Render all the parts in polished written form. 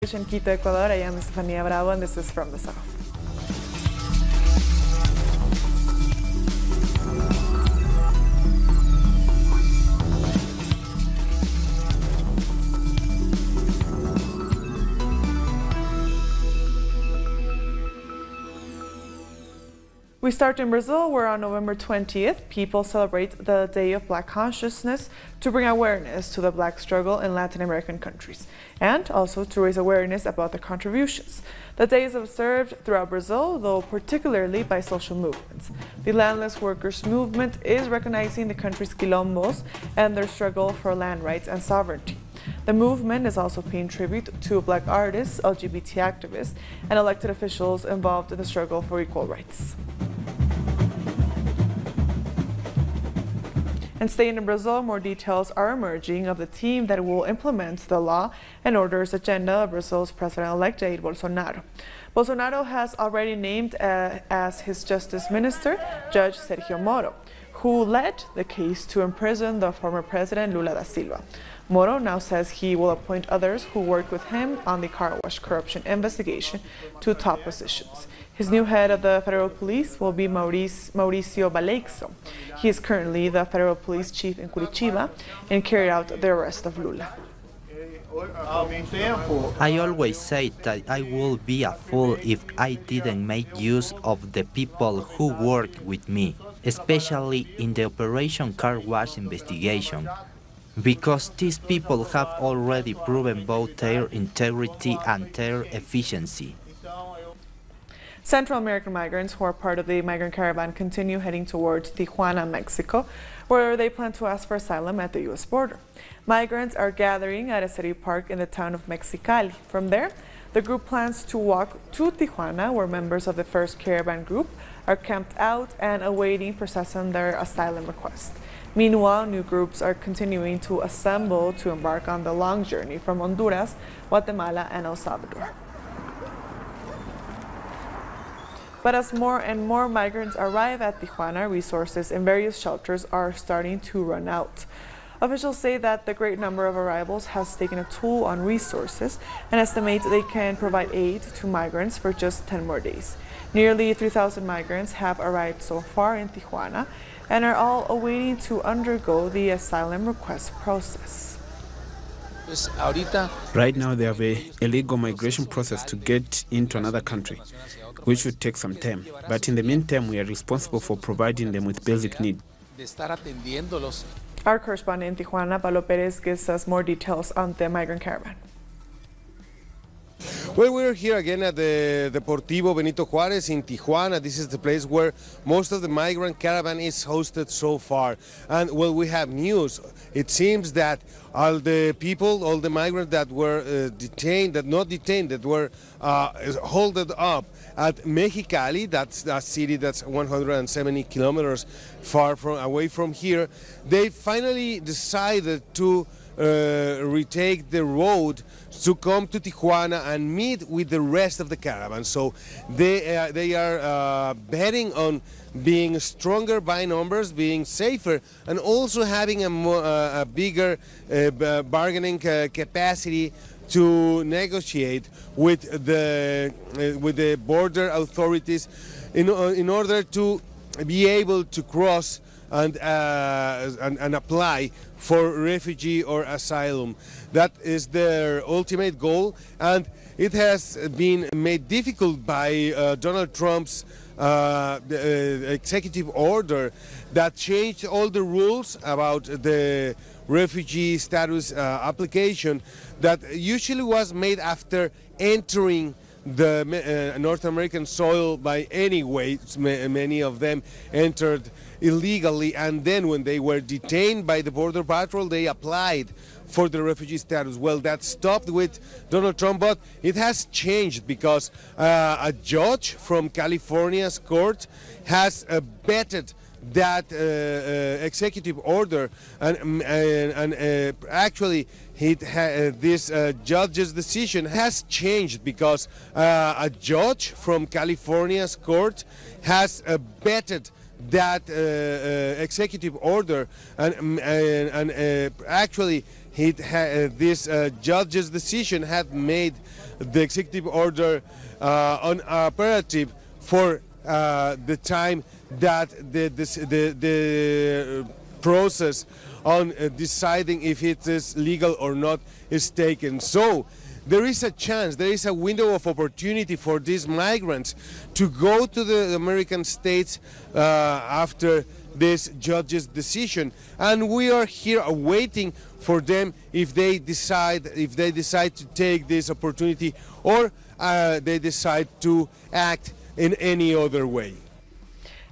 In Quito, Ecuador. I am Estefania Bravo, and this is From the South. We start in Brazil, where on November 20th, people celebrate the Day of Black Consciousness to bring awareness to the Black struggle in Latin American countries, and also to raise awareness about their contributions. The day is observed throughout Brazil, though particularly by social movements. The landless workers movement is recognizing the country's quilombos and their struggle for land rights and sovereignty. The movement is also paying tribute to Black artists, LGBT activists, and elected officials involved in the struggle for equal rights. And staying in Brazil, more details are emerging of the team that will implement the law and orders agenda of Brazil's president-elect Jair Bolsonaro. Bolsonaro has already named as his justice minister Judge Sergio Moro, who led the case to imprison the former president Lula da Silva. Moro now says he will appoint others who worked with him on the car wash corruption investigation to top positions. His new head of the federal police will be Mauricio Baleixo. He is currently the federal police chief in Curitiba and carried out the arrest of Lula. I always say that I would be a fool if I didn't make use of the people who worked with me, especially in the Operation Car Wash investigation, because these people have already proven both their integrity and their efficiency. Central American migrants who are part of the Migrant Caravan continue heading towards Tijuana, Mexico, where they plan to ask for asylum at the U.S. border. Migrants are gathering at a city park in the town of Mexicali. From there, the group plans to walk to Tijuana, where members of the first caravan group are camped out and awaiting processing their asylum request. Meanwhile, new groups are continuing to assemble to embark on the long journey from Honduras, Guatemala, and El Salvador. But as more and more migrants arrive at Tijuana, resources in various shelters are starting to run out. Officials say that the great number of arrivals has taken a toll on resources and estimate they can provide aid to migrants for just 10 more days. Nearly 3,000 migrants have arrived so far in Tijuana and are all awaiting to undergo the asylum request process. Right now they have a legal migration process to get into another country, which would take some time. But in the meantime, we are responsible for providing them with basic needs. Our correspondent in Tijuana, Pablo Perez, gives us more details on the Migrant Caravan. Well, we're here again at the Deportivo Benito Juárez in Tijuana. This is the place where most of the Migrant Caravan is hosted so far. And, well, we have news. It seems that all the people, all the migrants that were detained, that were holded up at Mexicali, that's a city that's 170 kilometers away from here, they finally decided to retake the road to come to Tijuana and meet with the rest of the caravan. So they are betting on being stronger by numbers, being safer, and also having a bigger bargaining capacity to negotiate with the border authorities in order to be able to cross and apply for refugee or asylum. That is their ultimate goal, and it has been made difficult by Donald Trump's executive order that changed all the rules about the refugee status application that usually was made after entering the North American soil by any way. Many of them entered illegally, and then when they were detained by the Border Patrol, they applied for the refugee status. Well, that stopped with Donald Trump, but it has changed because a judge from California's court has vetted that executive order, and actually this judge's decision has changed because a judge from California's court has vetted that executive order, and actually this judge's decision had made the executive order unoperative for the time that the process on deciding if it is legal or not is taken. So there is a chance, there is a window of opportunity for these migrants to go to the American states after this judge's decision, and we are here waiting for them if they decide to take this opportunity or they decide to act in any other way.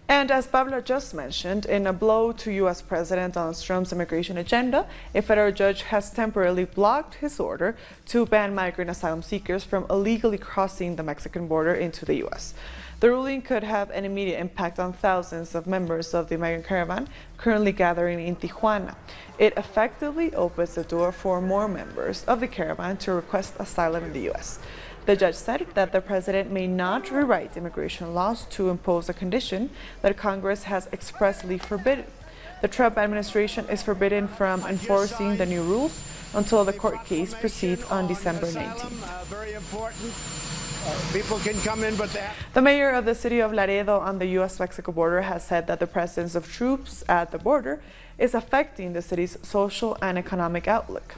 And as Pablo just mentioned, in a blow to U.S. President Donald Trump's immigration agenda, a federal judge has temporarily blocked his order to ban migrant asylum seekers from illegally crossing the Mexican border into the U.S. The ruling could have an immediate impact on thousands of members of the Migrant Caravan currently gathering in Tijuana. It effectively opens the door for more members of the caravan to request asylum in the U.S. The judge said that the president may not rewrite immigration laws to impose a condition that Congress has expressly forbidden. The Trump administration is forbidden from enforcing the new rules until the court case proceeds on December 19th. Very important. People can come in, but the mayor of the city of Laredo on the U.S.-Mexico border has said that the presence of troops at the border is affecting the city's social and economic outlook.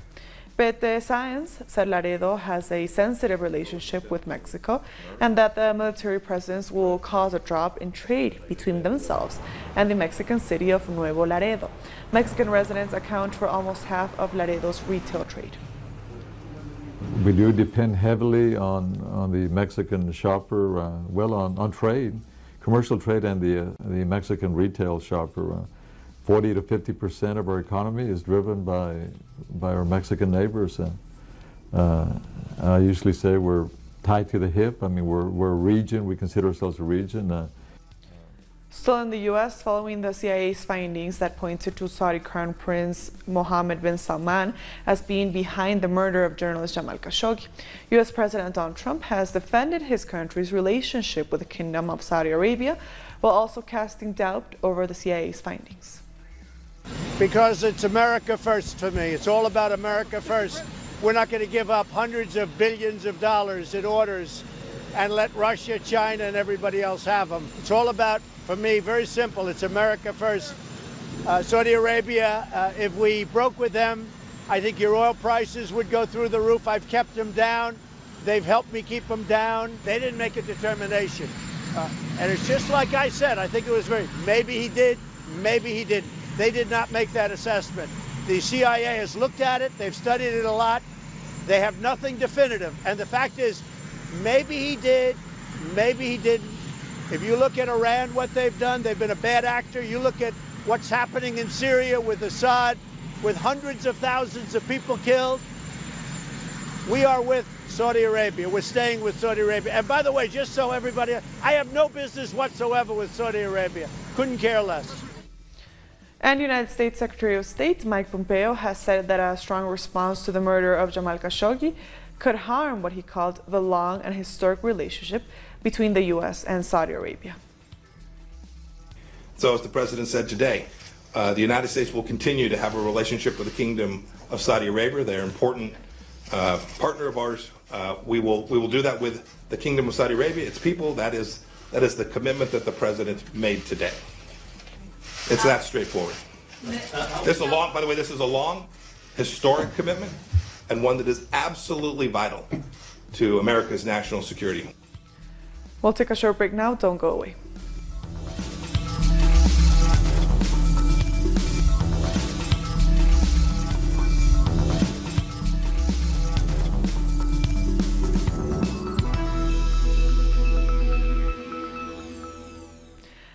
FtS said Laredo has a sensitive relationship with Mexico and that the military presence will cause a drop in trade between themselves and the Mexican city of Nuevo Laredo. Mexican residents account for almost half of Laredo's retail trade. We do depend heavily on the Mexican shopper, on trade, commercial trade, and the Mexican retail shopper. 40 to 50% of our economy is driven by our Mexican neighbors. I usually say we're tied to the hip. I mean, we're a region. We consider ourselves a region. Still in the U.S., following the CIA's findings that pointed to Saudi Crown Prince Mohammed bin Salman as being behind the murder of journalist Jamal Khashoggi, U.S. President Donald Trump has defended his country's relationship with the Kingdom of Saudi Arabia while also casting doubt over the CIA's findings. Because it's America first for me. It's all about America first. We're not going to give up hundreds of billions of dollars in orders and let Russia, China, and everybody else have them. It's all about, for me, very simple. It's America first. Saudi Arabia, if we broke with them, I think your oil prices would go through the roof. I've kept them down. They've helped me keep them down. They didn't make a determination. And it's just like I said, I think it was maybe he did, maybe he didn't. They did not make that assessment. The CIA has looked at it. They've studied it a lot. They have nothing definitive. And the fact is, maybe he did, maybe he didn't. If you look at Iran, what they've done, they've been a bad actor. You look at what's happening in Syria with Assad, with hundreds of thousands of people killed. We are with Saudi Arabia. We're staying with Saudi Arabia. And by the way, just so everybody, I have no business whatsoever with Saudi Arabia. Couldn't care less. And United States Secretary of State Mike Pompeo has said that a strong response to the murder of Jamal Khashoggi could harm what he called the long and historic relationship between the U.S. and Saudi Arabia. So as the President said today, the United States will continue to have a relationship with the Kingdom of Saudi Arabia. They're an important partner of ours. We will do that with the Kingdom of Saudi Arabia, its people. That is the commitment that the President made today. It's that straightforward. By the way, this is a long, historic commitment and one that is absolutely vital to America's national security. We'll take a short break now. Don't go away.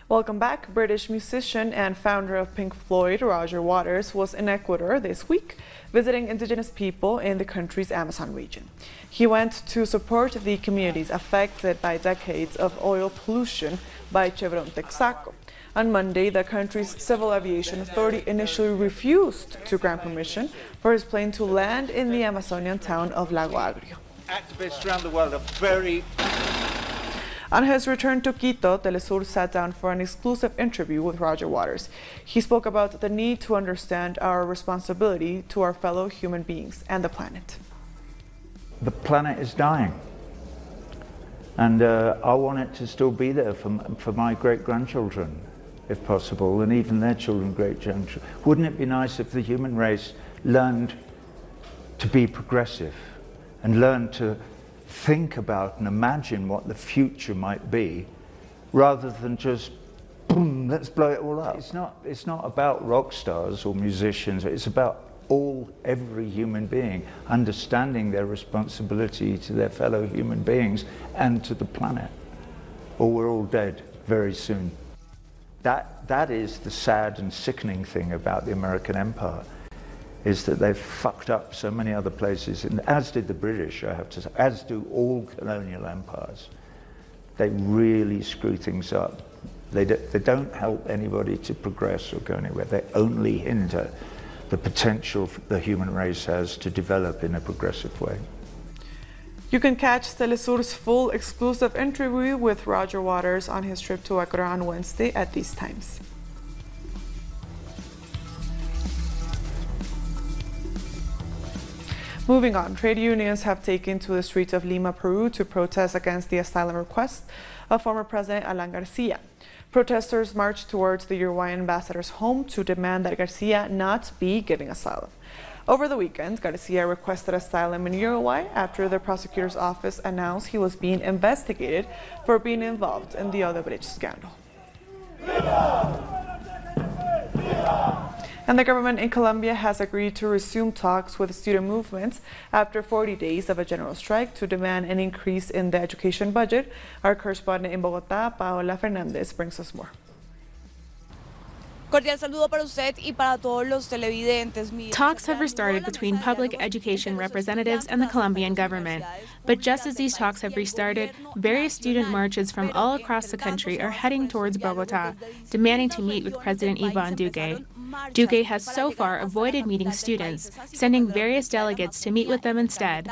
Welcome back. British musician and founder of Pink Floyd, Roger Waters, was in Ecuador this week, visiting indigenous people in the country's Amazon region. He went to support the communities affected by decades of oil pollution by Chevron Texaco. On Monday, the country's Civil Aviation Authority initially refused to grant permission for his plane to land in the Amazonian town of Lago Agrio. Activists around the world are very... On his return to Quito, Telesur sat down for an exclusive interview with Roger Waters. He spoke about the need to understand our responsibility to our fellow human beings and the planet. The planet is dying, and I want it to still be there for my great-grandchildren, if possible, and even their children, great-grandchildren. Wouldn't it be nice if the human race learned to be progressive and learned to think about and imagine what the future might be, rather than just, boom, let's blow it all up? It's not about rock stars or musicians, it's about every human being understanding their responsibility to their fellow human beings and to the planet, or we're all dead very soon. That is the sad and sickening thing about the American empire, is that they've fucked up so many other places, and as did the British, I have to say, as do all colonial empires. They really screw things up. They don't help anybody to progress or go anywhere. They only hinder the potential the human race has to develop in a progressive way. You can catch Telesur's full exclusive interview with Roger Waters on his trip to Ecuador on Wednesday at these times. Moving on, trade unions have taken to the streets of Lima, Peru to protest against the asylum request of former President Alan Garcia. Protesters marched towards the Uruguayan ambassador's home to demand that Garcia not be given asylum. Over the weekend, Garcia requested asylum in Uruguay after the prosecutor's office announced he was being investigated for being involved in the Odebrecht scandal. And the government in Colombia has agreed to resume talks with student movements after 40 days of a general strike to demand an increase in the education budget. Our correspondent in Bogotá, Paola Fernández, brings us more. Cordial saludo para usted y para todos los televidentes. Talks have restarted between public education representatives and the Colombian government. But just as these talks have restarted, various student marches from all across the country are heading towards Bogotá, demanding to meet with President Iván Duque. Duque has so far avoided meeting students, sending various delegates to meet with them instead.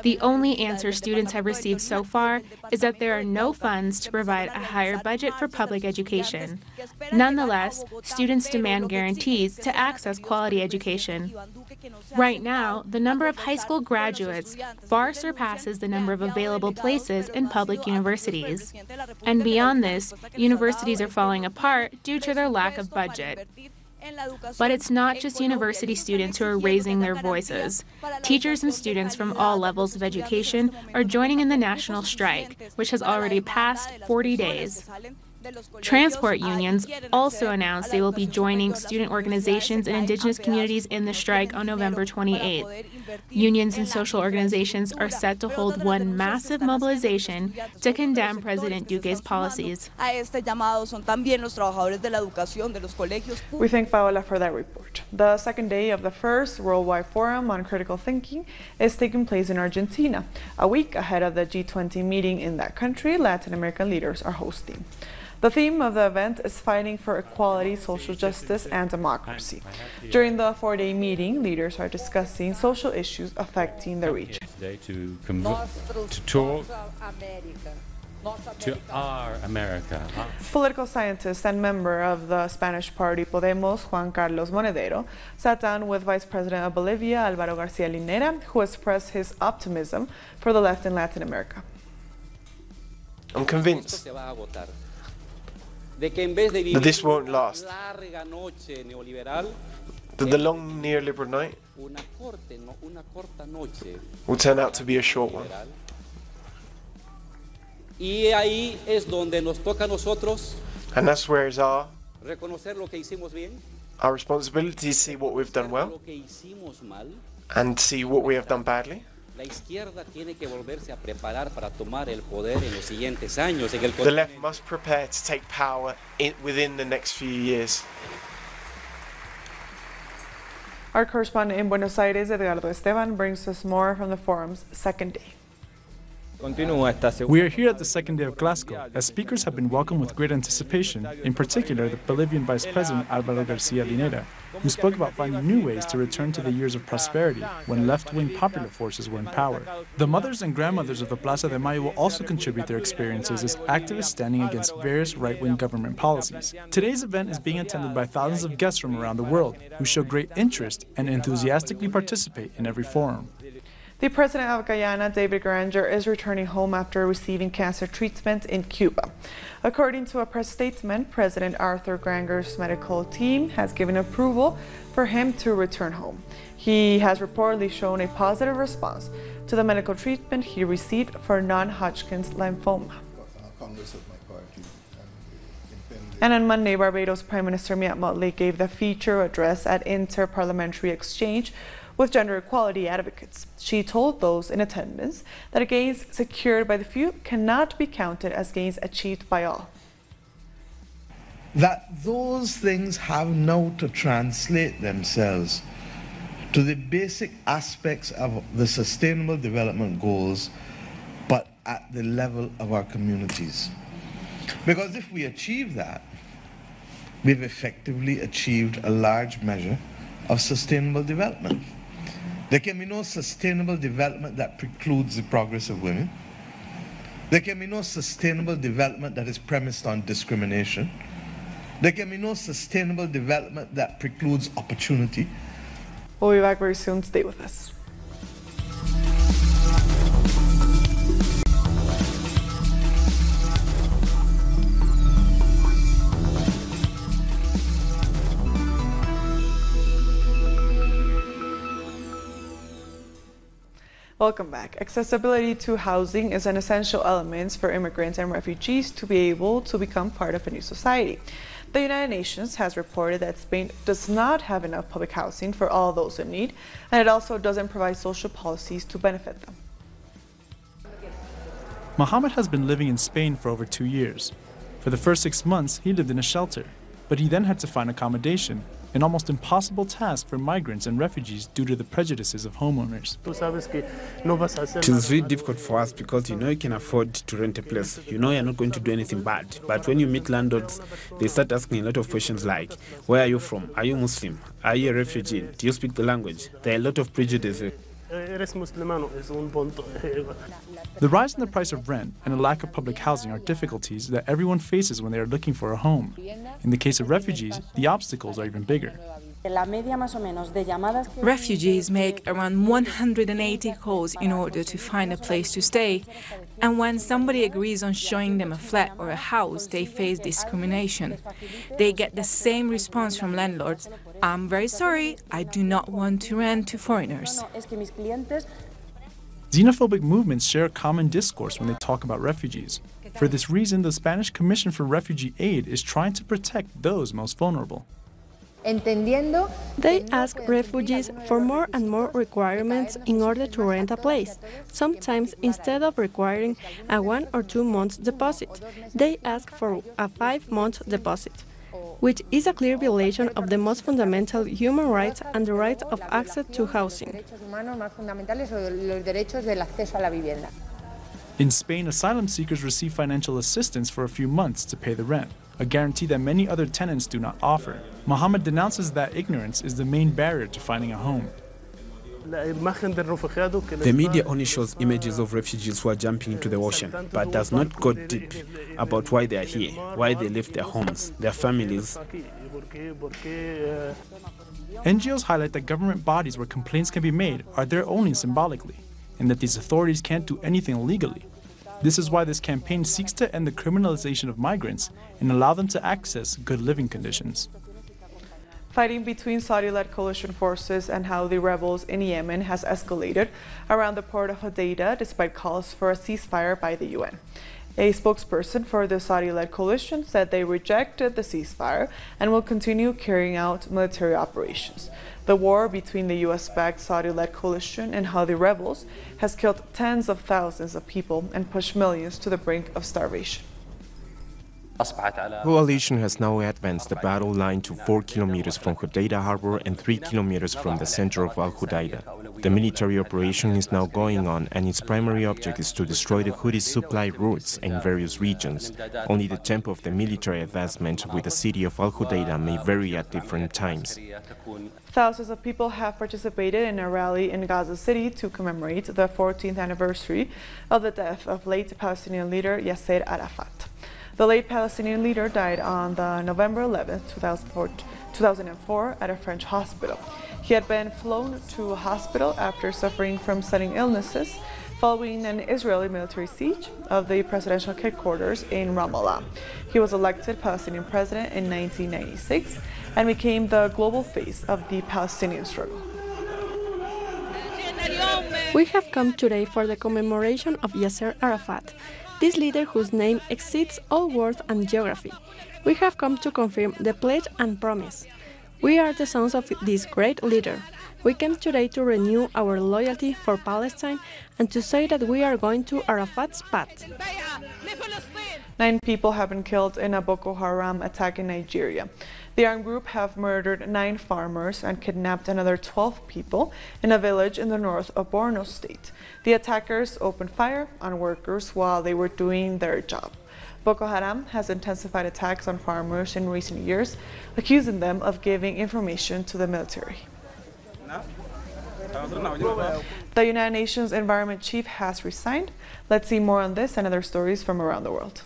The only answer students have received so far is that there are no funds to provide a higher budget for public education. Nonetheless, students demand guarantees to access quality education. Right now, the number of high school graduates far surpasses the number of available places in public universities. And beyond this, universities are falling apart due to their lack of budget. But it's not just university students who are raising their voices. Teachers and students from all levels of education are joining in the national strike, which has already passed 40 days. Transport unions also announced they will be joining student organizations and indigenous communities in the strike on November 28th. Unions and social organizations are set to hold one massive mobilization to condemn President Duque's policies. We thank Paola for that report. The second day of the first Worldwide Forum on Critical Thinking is taking place in Argentina. A week ahead of the G20 meeting in that country, Latin American leaders are hosting. The theme of the event is fighting for equality, social justice, and democracy. During the four-day meeting, leaders are discussing social issues affecting the region. To talk to our America. Political scientist and member of the Spanish party Podemos, Juan Carlos Monedero, sat down with Vice President of Bolivia, Álvaro García Linera, who expressed his optimism for the left in Latin America. I'm convinced that this won't last, that the long neoliberal night will turn out to be a short one. And that's where it's our responsibility to see what we've done well and see what we have done badly. The left must prepare to take power within the next few years. Our correspondent in Buenos Aires, Edgardo Esteban, brings us more from the forum's second day. We are here at the second day of Glasgow, as speakers have been welcomed with great anticipation, in particular the Bolivian Vice President Álvaro García Linera, who spoke about finding new ways to return to the years of prosperity when left-wing popular forces were in power. The mothers and grandmothers of the Plaza de Mayo will also contribute their experiences as activists standing against various right-wing government policies. Today's event is being attended by thousands of guests from around the world, who show great interest and enthusiastically participate in every forum. The president of Guyana, David Granger, is returning home after receiving cancer treatment in Cuba. According to a press statement, President Arthur Granger's medical team has given approval for him to return home. He has reportedly shown a positive response to the medical treatment he received for non-Hodgkin's lymphoma. And on Monday, Barbados Prime Minister Miat Motley gave the feature address at Inter-Parliamentary Exchange with gender equality advocates. She told those in attendance that gains secured by the few cannot be counted as gains achieved by all. That those things have now to translate themselves to the basic aspects of the Sustainable Development Goals, but at the level of our communities. Because if we achieve that, we've effectively achieved a large measure of sustainable development. There can be no sustainable development that precludes the progress of women. There can be no sustainable development that is premised on discrimination. There can be no sustainable development that precludes opportunity. We'll be back very soon. Stay with us. Welcome back. Accessibility to housing is an essential element for immigrants and refugees to be able to become part of a new society. The United Nations has reported that Spain does not have enough public housing for all those in need, and it also doesn't provide social policies to benefit them. Mohammed has been living in Spain for over 2 years. For the first 6 months, he lived in a shelter, but he then had to find accommodation, an almost impossible task for migrants and refugees due to the prejudices of homeowners. It is really difficult for us because you can afford to rent a place. You're not going to do anything bad. But when you meet landlords, they start asking a lot of questions like, where are you from? Are you Muslim? Are you a refugee? Do you speak the language? There are a lot of prejudices. The rise in the price of rent and a lack of public housing are difficulties that everyone faces when they are looking for a home. In the case of refugees, the obstacles are even bigger. Refugees make around 180 calls in order to find a place to stay, and when somebody agrees on showing them a flat or a house, they face discrimination. They get the same response from landlords: "I'm very sorry, I do not want to rent to foreigners." Xenophobic movements share a common discourse when they talk about refugees. For this reason, the Spanish Commission for Refugee Aid is trying to protect those most vulnerable. They ask refugees for more and more requirements in order to rent a place. Sometimes, instead of requiring a 1 or 2 months deposit, they ask for a 5-month deposit, which is a clear violation of the most fundamental human rights and the right of access to housing. In Spain, asylum seekers receive financial assistance for a few months to pay the rent, a guarantee that many other tenants do not offer. Mohammed denounces that ignorance is the main barrier to finding a home. The media only shows images of refugees who are jumping into the ocean, but does not go deep about why they are here, why they left their homes, their families. NGOs highlight that government bodies where complaints can be made are there only symbolically, and that these authorities can't do anything legally. This is why this campaign seeks to end the criminalization of migrants and allow them to access good living conditions. Fighting between Saudi-led coalition forces and Houthi rebels in Yemen has escalated around the port of Hodeidah despite calls for a ceasefire by the UN. A spokesperson for the Saudi-led coalition said they rejected the ceasefire and will continue carrying out military operations. The war between the US-backed Saudi-led coalition and Houthi rebels has killed tens of thousands of people and pushed millions to the brink of starvation. Coalition has now advanced the battle line to 4 kilometers from Hodeidah harbor and 3 kilometers from the center of Al Hodeidah. The military operation is now going on, and its primary object is to destroy the Houthis' supply routes in various regions. Only the tempo of the military advancement with the city of Al Hodeidah may vary at different times. Thousands of people have participated in a rally in Gaza City to commemorate the 14th anniversary of the death of late Palestinian leader Yasser Arafat. The late Palestinian leader died on November 11, 2004 at a French hospital. He had been flown to a hospital after suffering from sudden illnesses following an Israeli military siege of the presidential headquarters in Ramallah. He was elected Palestinian president in 1996 and became the global face of the Palestinian struggle. We have come today for the commemoration of Yasser Arafat, this leader whose name exceeds all words and geography. We have come to confirm the pledge and promise. We are the sons of this great leader. We came today to renew our loyalty for Palestine and to say that we are going to Arafat's path. 9 people have been killed in a Boko Haram attack in Nigeria. The armed group have murdered 9 farmers and kidnapped another 12 people in a village in the north of Borno State. The attackers opened fire on workers while they were doing their job. Boko Haram has intensified attacks on farmers in recent years, accusing them of giving information to the military. The United Nations Environment Chief has resigned. Let's see more on this and other stories from around the world.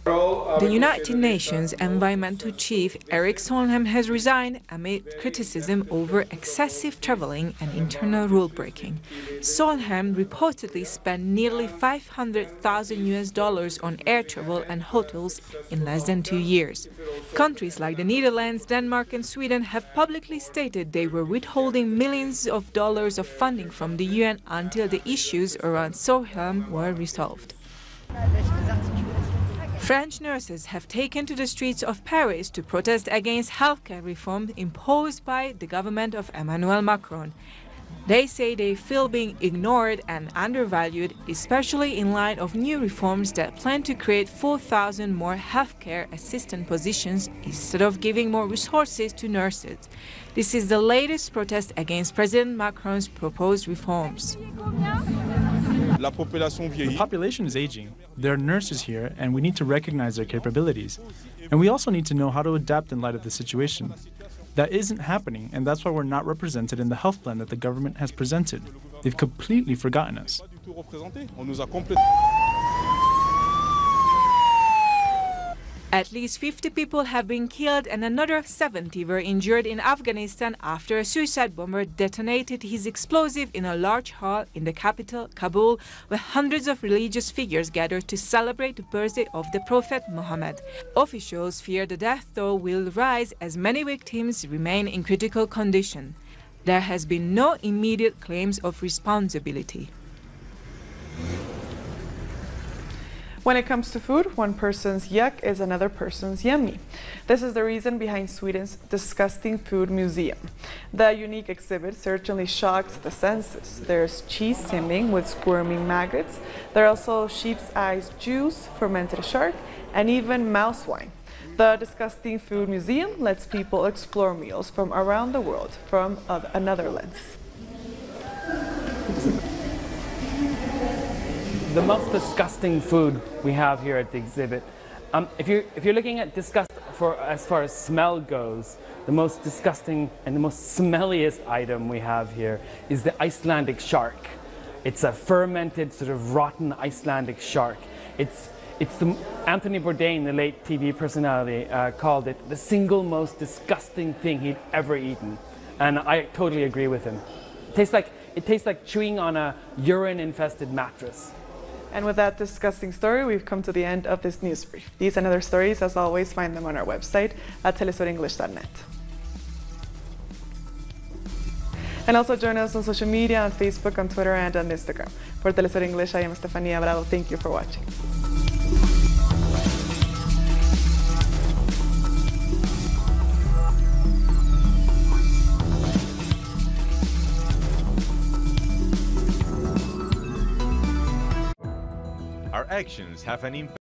The United Nations Environmental Chief Eric Solheim has resigned amid criticism over excessive traveling and internal rule breaking. Solheim reportedly spent nearly $500,000 on air travel and hotels in less than 2 years. Countries like the Netherlands, Denmark and Sweden have publicly stated they were withholding millions of dollars of funding from the UN until the issues around Solheim were resolved. French nurses have taken to the streets of Paris to protest against healthcare reform imposed by the government of Emmanuel Macron. They say they feel being ignored and undervalued, especially in light of new reforms that plan to create 4,000 more healthcare assistant positions instead of giving more resources to nurses. This is the latest protest against President Macron's proposed reforms. The population is aging. There are nurses here, and we need to recognize their capabilities. And we also need to know how to adapt in light of the situation. That isn't happening, and that's why we're not represented in the health plan that the government has presented. They've completely forgotten us. At least 50 people have been killed and another 70 were injured in Afghanistan after a suicide bomber detonated his explosive in a large hall in the capital, Kabul, where hundreds of religious figures gathered to celebrate the birthday of the Prophet Muhammad. Officials fear the death toll will rise as many victims remain in critical condition. There has been no immediate claims of responsibility. When it comes to food, one person's yuck is another person's yummy. This is the reason behind Sweden's Disgusting Food Museum. The unique exhibit certainly shocks the senses. There's cheese simming with squirming maggots. There are also sheep's eyes juice, fermented shark, and even mouse wine. The Disgusting Food Museum lets people explore meals from around the world from another lens. The most disgusting food we have here at the exhibit. If you're looking at disgust as far as smell goes, the most disgusting and the most smelliest item we have here is the Icelandic shark. It's a fermented, sort of rotten Icelandic shark. Anthony Bourdain, the late TV personality, called it the single most disgusting thing he'd ever eaten, and I totally agree with him. It tastes like chewing on a urine-infested mattress. And with that disgusting story, we've come to the end of this news brief. These and other stories, as always, find them on our website at telesurenglish.net. And also join us on social media, on Facebook, on Twitter, and on Instagram. For Telesur English, I am Estefania Bravo. Thank you for watching. Our actions have an impact.